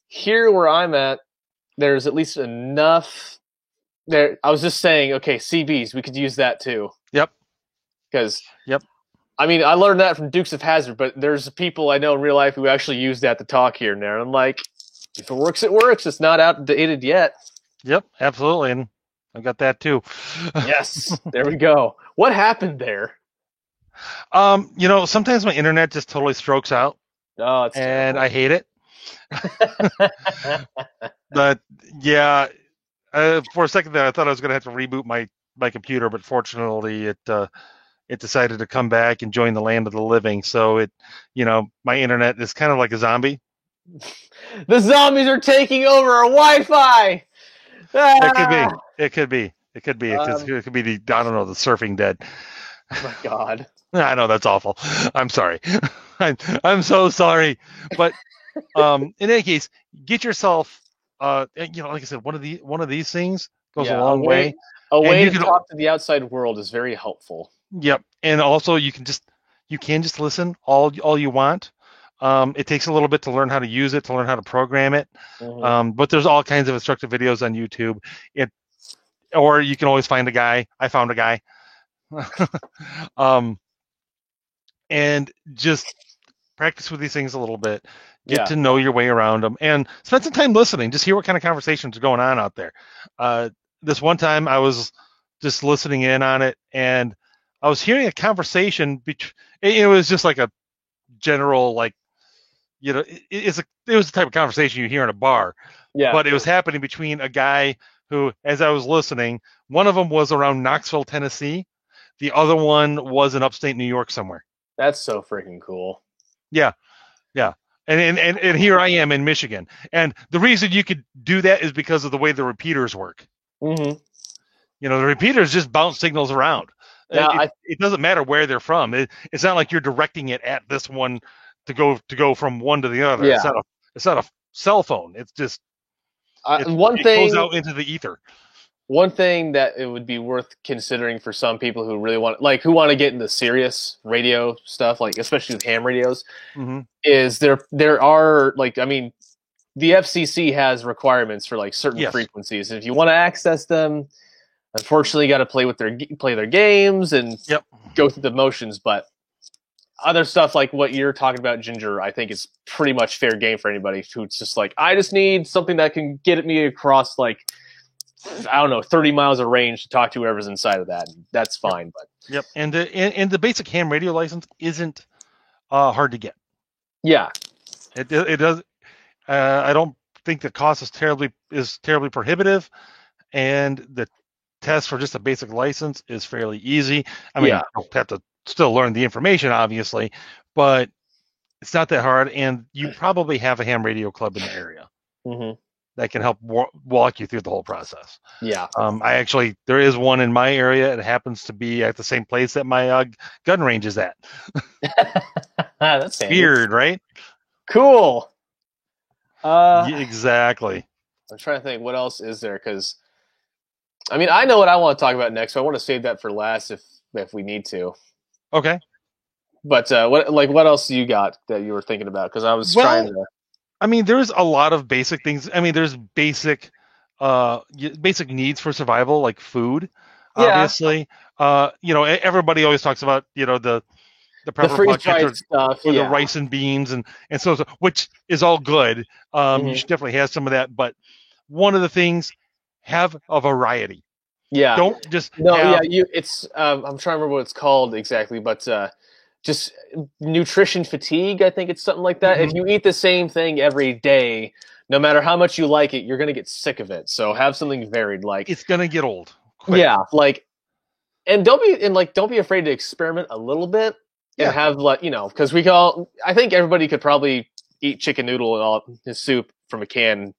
here where I'm at, there's at least enough there. I was just saying, okay, CBs, we could use that too. Yep. Because, Yep. I mean, I learned that from Dukes of Hazzard, but there's people I know in real life who actually use that to talk here and there. And I'm like, if it works, it works. It's not outdated yet. Yep, absolutely. And I got that too. Yes, there we go. What happened there? Sometimes my internet just totally strokes out, Oh, it's and I hate it. But yeah, for a second there, I thought I was going to have to reboot my computer, but fortunately, it decided to come back and join the land of the living. So my internet is kind of like a zombie. The zombies are taking over our Wi-Fi. It could be. It could be the the surfing dead. Oh my God. I know that's awful. I'm sorry. I'm so sorry. But in any case, get yourself like I said, one of these things goes a long way. A way to talk to the outside world is very helpful. Yep. And also you can just listen all you want. It takes a little bit to learn how to use it, to learn how to program it. Mm-hmm. But there's all kinds of instructive videos on YouTube. Or you can always find a guy. I found a guy. And just practice with these things a little bit. Get to know your way around them, and spend some time listening. Just hear what kind of conversations are going on out there. This one time, I was just listening in on it, and I was hearing a conversation. It was just like a general, it was the type of conversation you hear in a bar. Yeah. But it was happening between a guy who, as I was listening, one of them was around Knoxville, Tennessee. The other one was in upstate New York somewhere. That's so freaking cool. Yeah. And here I am in Michigan. And the reason you could do that is because of the way the repeaters work. Mm-hmm. The repeaters just bounce signals around. Yeah, it doesn't matter where they're from. It's not like you're directing it at this one to go from one to the other. Yeah. It's not a cell phone. It's just it goes out into the ether. One thing that it would be worth considering for some people who really want to get into serious radio stuff, especially with ham radios, mm-hmm. is there are the FCC has requirements for certain frequencies, and if you want to access them, unfortunately, you got to play their games and go through the motions. But other stuff like what you're talking about, Ginger, I think is pretty much fair game for anybody who's just I just need something that can get me across 30 miles of range to talk to whoever's inside of that. That's fine. But and the basic ham radio license isn't hard to get. Yeah, it does. I don't think the cost is terribly prohibitive, and the test for just a basic license is fairly easy. I mean, you'll have to still learn the information, obviously, but it's not that hard. And you probably have a ham radio club in the area. Mm-hmm. That can help walk you through the whole process. Yeah. There is one in my area. It happens to be at the same place that my gun range is at. That's weird, right? Cool. Exactly. I'm trying to think what else is there, because I know what I want to talk about next, so I want to save that for last if we need to. Okay. But what else you got that you were thinking about? Because I was trying to. There's a lot of basic things. There's basic needs for survival, like food, obviously. Everybody always talks about, the The pepper freeze buckets dried stuff, or the yeah. rice and beans and so which is all good. You should definitely have some of that, but one of the things, have a variety. Yeah. Don't just No, yeah, have it's I'm trying to remember what it's called exactly, but just nutrition fatigue, I think it's something like that. If you eat the same thing every day, no matter how much you like it, you're going to get sick of it. So have something varied, like it's gonna get old quick. yeah, like and don't be afraid to experiment a little bit and Yeah. have because I think everybody could probably eat chicken noodle and all his soup from a can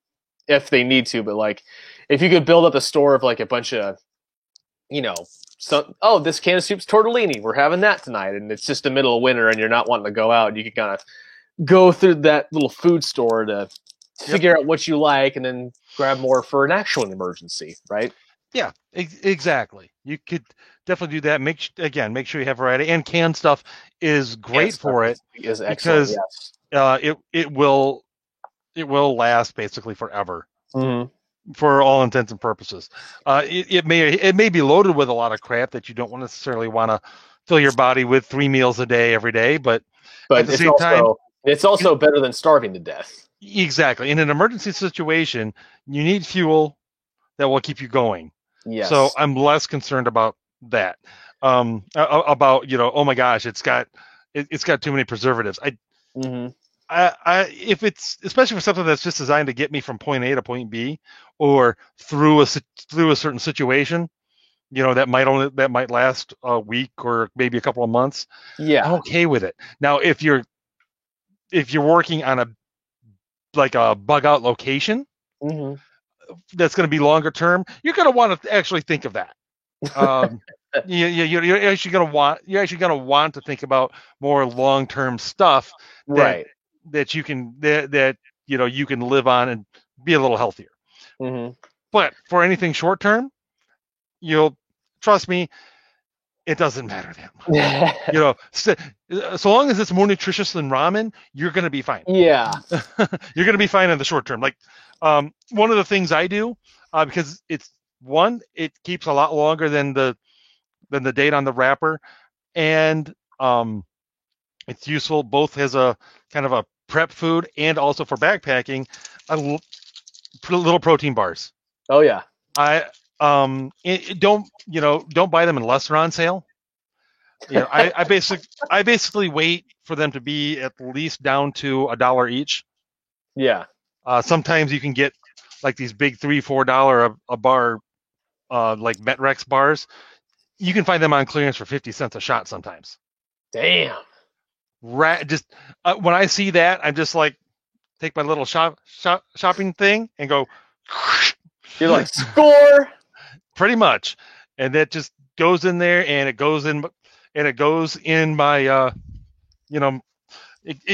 if they need to, but like if you could build up a store of like a bunch of this can of soup's tortellini, we're having that tonight, and it's just the middle of winter and you're not wanting to go out, and you can kind of go through that little food store to figure out what you like and then grab more for an actual emergency, right? Yeah, exactly. You could definitely do that. Make sure you have variety, and canned stuff is great for it is excellent, because it will last basically forever. Mm-hmm. For all intents and purposes. It may be loaded with a lot of crap that you don't necessarily want to fill your body with 3 meals a day every day, but at the same time, it's also better than starving to death. Exactly. In an emergency situation, you need fuel that will keep you going. Yes. So I'm less concerned about that. About oh my gosh, it's got too many preservatives. If it's especially for something that's just designed to get me from point A to point B, or through a certain situation, that might last a week or maybe a couple of months. Yeah, I'm okay with it. Now, if you're working on a bug out location, that's going to be longer term, you're going to want to actually think of that. You're actually going to want to think about more long term stuff, right? That you can you can live on and be a little healthier. But for anything short term, you'll trust me, it doesn't matter that much. So long as it's more nutritious than ramen, you're going to be fine. Yeah, you're going to be fine in the short term. Like one of the things I do because it keeps a lot longer than the date on the wrapper, and it's useful both as a kind of a prep food and also for backpacking. Little protein bars. Oh yeah. Don't buy them unless they're on sale. I basically wait for them to be at least down to $1 each. Yeah. Sometimes you can get like these big $3-4 a bar, like Metrex bars. You can find them on clearance for 50 cents a shot sometimes. Damn. Just when I see that, I'm just like, take my little shopping thing and go. You're like, score. Pretty much, and that just goes in there, and it goes in my, it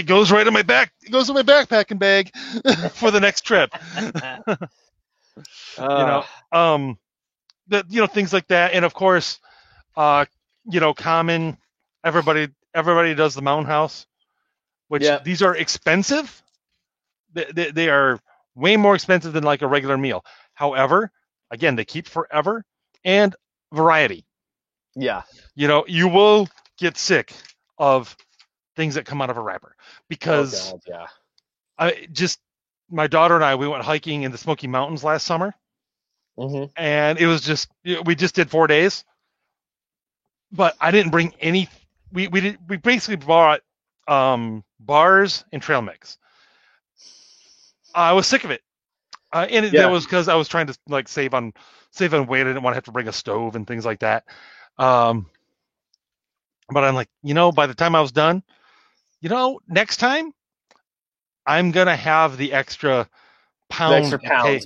goes right in my back. It goes in my backpacking bag for the next trip. Things like that, and of course, common. Everybody does the Mountain House, which these are expensive. They are way more expensive than like a regular meal. However, again, they keep forever, and variety. Yeah. You will get sick of things that come out of a wrapper because my daughter and I, we went hiking in the Smoky Mountains last summer, and it was we just did 4 days, but I didn't bring any. We basically bought bars and trail mix. I was sick of it, and that was because I was trying to like save on weight. I didn't want to have to bring a stove and things like that. But I'm like, by the time I was done, next time I'm gonna have the extra pound,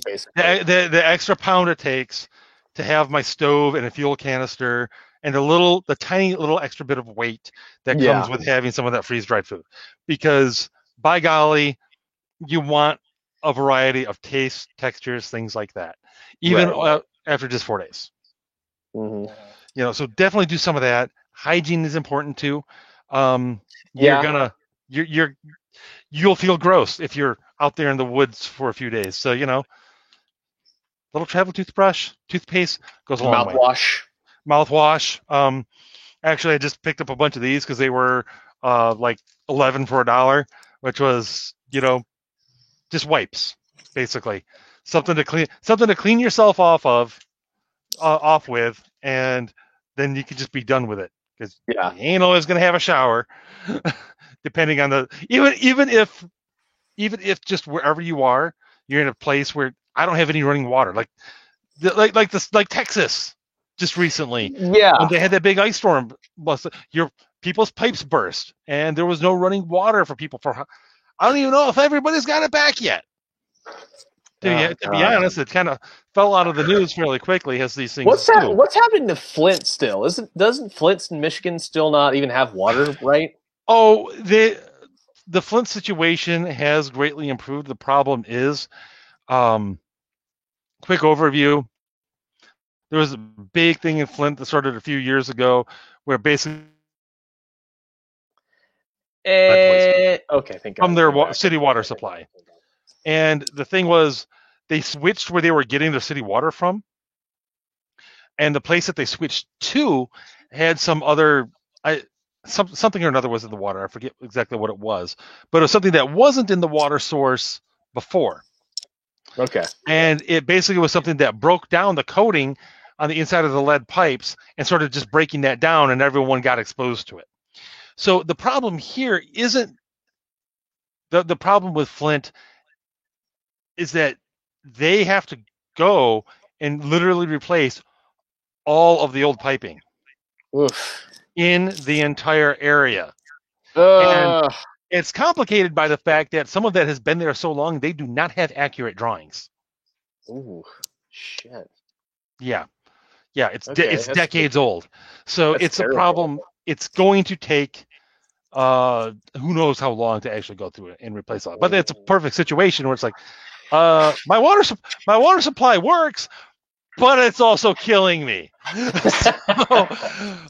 basically. The extra pound it takes to have my stove and a fuel canister and the tiny little extra bit of weight that comes with having some of that freeze-dried food, because by golly, you want a variety of tastes, textures, things like that, even after just 4 days. So definitely do some of that. Hygiene is important too. You'll feel gross if you're out there in the woods for a few days. So little travel toothbrush, toothpaste goes a long way. Mouthwash. Actually, I just picked up a bunch of these because they were like 11 for $1, which was, just wipes, basically. Something to clean yourself off with, and then you could just be done with it because Yeah. you ain't always gonna have a shower, depending on the even if just wherever you are, you're in a place where I don't have any running water, like Texas, just recently Yeah. when they had that big ice storm. Your people's pipes burst, and there was no running water for people for. I don't even know if everybody's got it back yet. To be honest, it kind of fell out of the news fairly quickly as these things do. What's happening to Flint still? Doesn't Flint in Michigan still not even have water, right? Oh, the Flint situation has greatly improved. The problem is, quick overview. There was a big thing in Flint that started a few years ago where basically Okay, thank God. from their city water supply. And the thing was, they switched where they were getting their city water from. And the place that they switched to had some other, something or another was in the water. I forget exactly what it was. But it was something that wasn't in the water source before. Okay. And it basically was something that broke down the coating on the inside of the lead pipes and started just breaking that down, and everyone got exposed to it. So the problem here isn't the problem with Flint is that they have to go and literally replace all of the old piping in the entire area. And it's complicated by the fact that some of that has been there so long, they do not have accurate drawings. Ooh, shit. Yeah, it's decades old. So it's terrible. a problem. It's going to take who knows how long to actually go through it and replace all. But it's a perfect situation where it's like, my water supply works, but it's also killing me.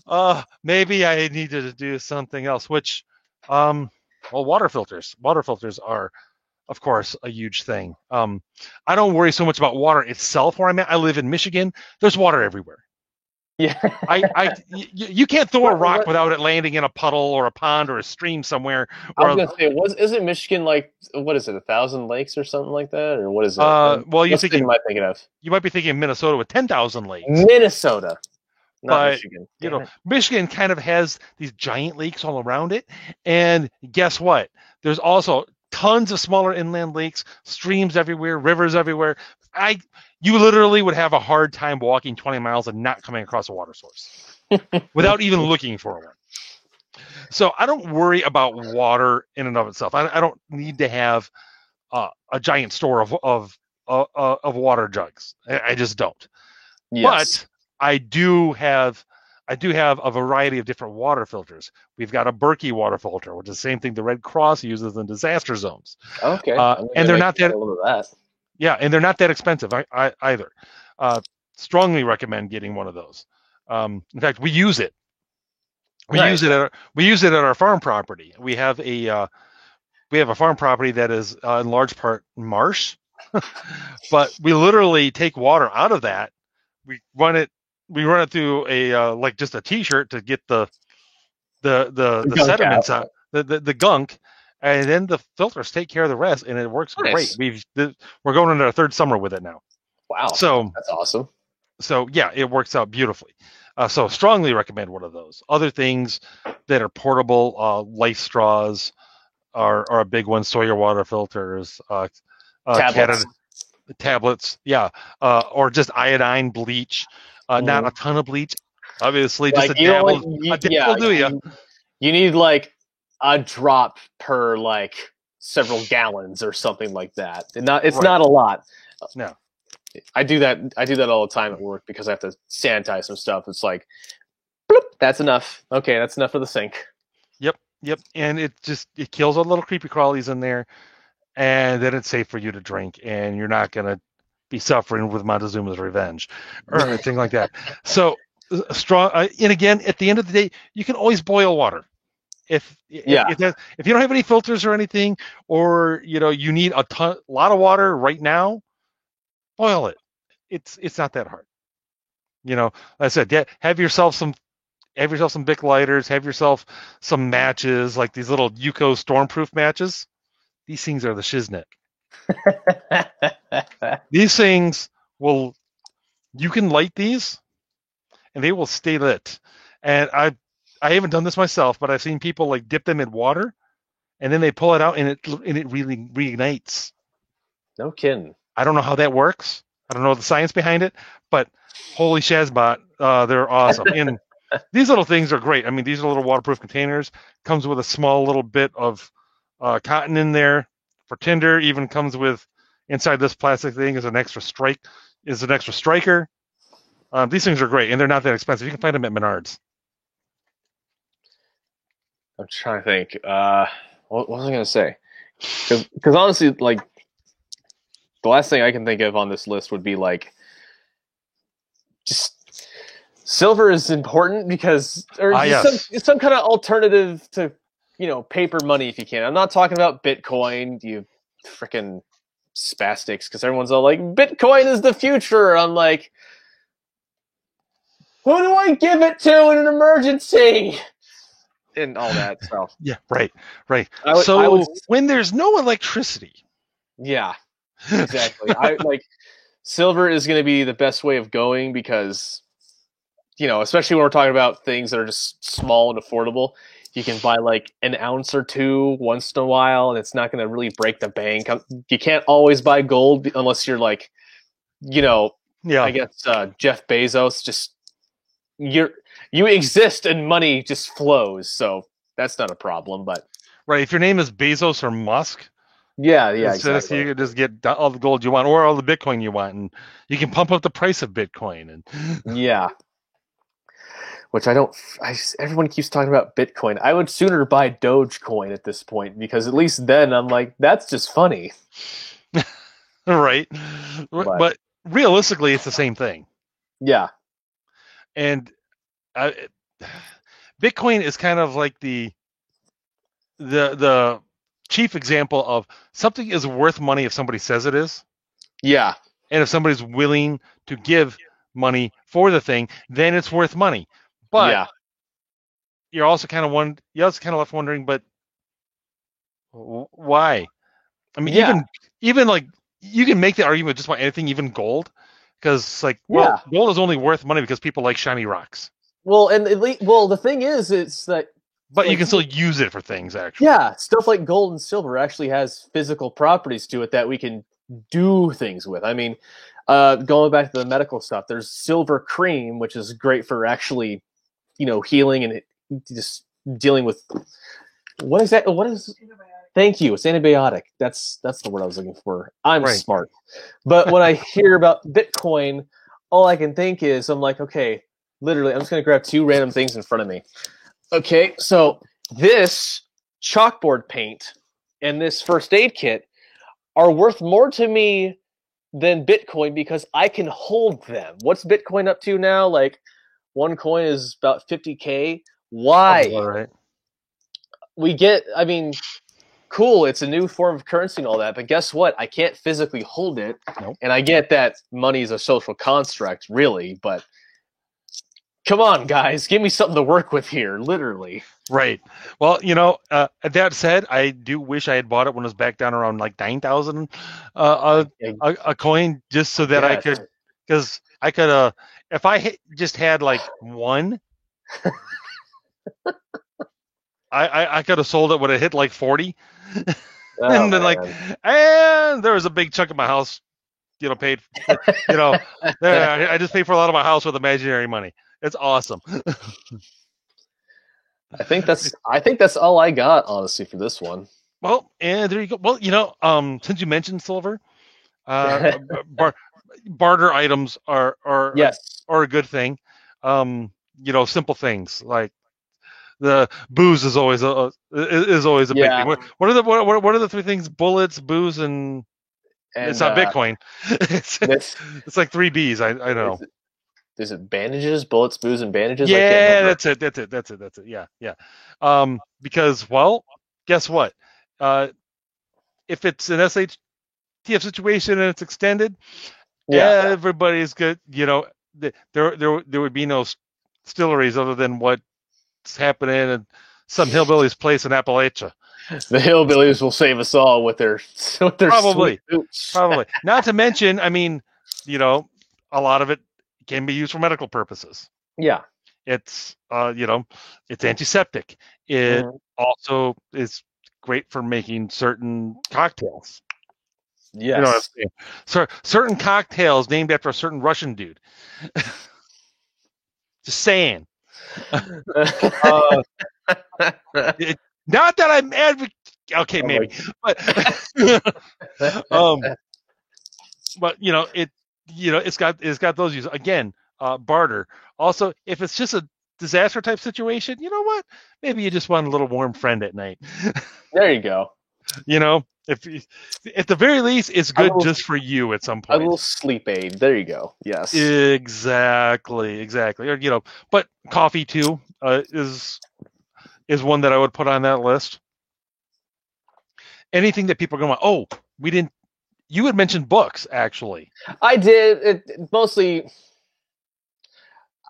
So, maybe I need to do something else. Which, water filters. Water filters are, of course, a huge thing. I don't worry so much about water itself where I'm at. I live in Michigan. There's water everywhere. Yeah. You can't throw a rock without it landing in a puddle or a pond or a stream somewhere. I was gonna say, isn't Michigan like, what is it, 1,000 lakes or something like that, or what is it? Well, am I thinking of? You might be thinking Minnesota with 10,000 lakes. Minnesota, not but Michigan. Michigan kind of has these giant lakes all around it, and guess what? There's also tons of smaller inland lakes, streams everywhere, rivers everywhere. You literally would have a hard time walking 20 miles and not coming across a water source without even looking for one. So I don't worry about water in and of itself. I don't need to have a giant store of water jugs. I just don't. Yes. But I do have a variety of different water filters. We've got a Berkey water filter, which is the same thing the Red Cross uses in disaster zones. Okay. And they're not that. Yeah, and they're not that expensive either. Strongly recommend getting one of those. In fact, we use it. We use it at our farm property. We have a farm property that is in large part marsh, but we literally take water out of that. We run it through a just a T-shirt to get the sediments out, the gunk. And then the filters take care of the rest, and it works great. We're going into our third summer with it now. Wow! So that's awesome. So yeah, it works out beautifully. So strongly recommend one of those. Other things that are portable, life straws are a big one. Sawyer water filters, tablets, yeah, or just iodine bleach. Not a ton of bleach, obviously. Just a dabble will do you. You need like a drop per like several gallons or something like that. It's not a lot. No. I do that all the time at work because I have to sanitize some stuff. It's like, bloop, that's enough. Okay, that's enough for the sink. Yep. And it kills all the little creepy crawlies in there, and then it's safe for you to drink, and you're not gonna be suffering with Montezuma's revenge or anything like that. So strong. And again, at the end of the day, you can always boil water. If you don't have any filters or anything, or you need a lot of water right now, boil it. It's not that hard. Like I said, have yourself some have yourself some Bic lighters, have yourself some matches, like these little Yuko Stormproof matches. These things are the shiznit. These things you can light these, and they will stay lit. And I haven't done this myself, but I've seen people like dip them in water, and then they pull it out, and it really reignites. No kidding. I don't know how that works. I don't know the science behind it, but holy shazbot, they're awesome. And these little things are great. I mean, these are little waterproof containers. Comes with a small little bit of cotton in there for tinder. Even comes with inside this plastic thing is an extra striker. These things are great, and they're not that expensive. You can find them at Menards. I'm trying to think. What was I going to say? Because honestly, like, the last thing I can think of on this list would be like, just silver is important because, or yes. some kind of alternative to, paper money if you can. I'm not talking about Bitcoin, you freaking spastics, because everyone's all like, Bitcoin is the future. I'm like, who do I give it to in an emergency? And all that stuff. Yeah, right. When there's no electricity. Yeah, exactly. Silver is going to be the best way of going because, especially when we're talking about things that are just small and affordable, you can buy like an ounce or two once in a while, and it's not going to really break the bank. You can't always buy gold unless you're like, I guess Jeff Bezos. Just you exist and money just flows, so that's not a problem. But right, if your name is Bezos or Musk, exactly. You can just get all the gold you want or all the Bitcoin you want, and you can pump up the price of Bitcoin. And yeah, which everyone keeps talking about Bitcoin. I would sooner buy Dogecoin at this point because at least then I'm like, that's just funny. Right, but realistically, it's the same thing. Yeah. And Bitcoin is kind of like the chief example of something is worth money if somebody says it is. Yeah. And if somebody's willing to give money for the thing, then it's worth money. But you're also kind of left wondering, but why? I mean, even like you can make the argument just about anything, even gold. Because gold is only worth money because people like shiny rocks. Well, and the thing is, it's that. But you can still use it for things, actually. Yeah, stuff like gold and silver actually has physical properties to it that we can do things with. I mean, going back to the medical stuff, there's silver cream, which is great for actually, healing and just dealing with. What is that? What is? Thank you. It's antibiotic. That's the word I was looking for. I'm smart. But when I hear about Bitcoin, all I can think is I'm like, okay, literally, I'm just going to grab two random things in front of me. Okay, so this chalkboard paint and this first aid kit are worth more to me than Bitcoin because I can hold them. What's Bitcoin up to now? Like, one coin is about 50K. Why? All right. Cool, it's a new form of currency and all that, but guess what? I can't physically hold it. Nope. And I get that money is a social construct, really, but come on, guys, give me something to work with here, literally. Right. Well, that said, I do wish I had bought it when it was back down around like 9,000 a coin, just so that I could, because I could, if I just had like one, I could have sold it when it hit like 40. And then and there was a big chunk of my house, paid, I just paid for a lot of my house with imaginary money. It's awesome. I think that's all I got, honestly, for this one. Well, and there you go. Well, since you mentioned silver, barter items are a good thing. Simple things like the booze is always a big thing. What are the three things? Bullets, booze, and it's not Bitcoin. It's like 3 B's. I know. Is it bandages, bullets, booze, and bandages? Yeah, that's it. Yeah. Because, guess what? If it's an SHTF situation and it's extended, everybody's good. There would be no distilleries other than what's happening in some hillbilly's place in Appalachia. The hillbillies will save us all with their Probably. sweet hooch. Probably. Not to mention, I mean, you know, a lot of it can be used for medical purposes. Yeah. It's you know, it's antiseptic. It Mhm. also is great for making certain cocktails. Yes. You know what I'm saying? So certain cocktails named after a certain Russian dude. Just saying. Uh, not that I'm okay, Oh, maybe, but but you know, it's got those uses again. Barter. Also, if it's just a disaster type situation, you know what? Maybe you just want a little warm friend at night. There you go. You know, at the very least, it's good little- just for you at some A point. little sleep aid. There you go. Yes. Exactly. Or, you know, but coffee too is one that I would put on that list. Anything that people are going, oh, we didn't. You had mentioned books, actually. I did. It mostly.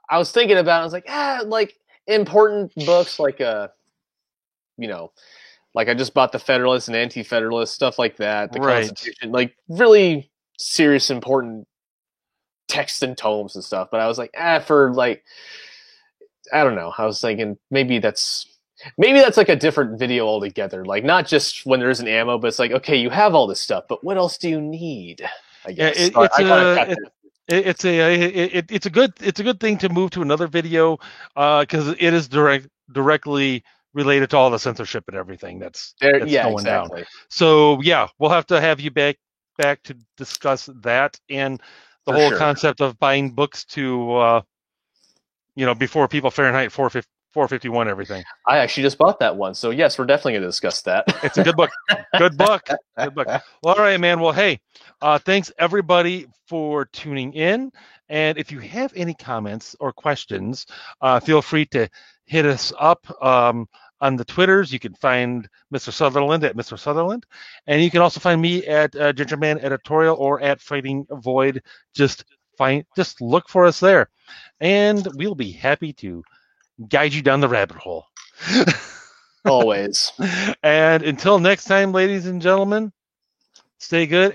I was thinking about it. I was like important books, like you know, like I just bought the Federalist and Anti-Federalist, stuff like that. The Right. Constitution, like really serious, important texts and tomes and stuff. But I was like, for like, I don't know. I was thinking maybe that's like a different video altogether. Like not just when there isn't ammo, but it's like, okay, you have all this stuff, but what else do you need? I guess. Yeah, it's a good thing to move to another video because it is directly related to all the censorship and everything that's going down. So yeah, we'll have to have you back to discuss that and the whole concept of buying books to before people Fahrenheit 451 everything. I actually just bought that one, so yes, we're definitely going to discuss that. It's a good book. Good book. Well, all right, man. Well, hey, thanks everybody for tuning in. And if you have any comments or questions, feel free to hit us up on the Twitters. You can find Mr. Sutherland at Mr. Sutherland, and you can also find me at Gingerman Editorial or at Fighting Void. Just look for us there, and we'll be happy to guide you down the rabbit hole. Always. And until next time, ladies and gentlemen, stay good.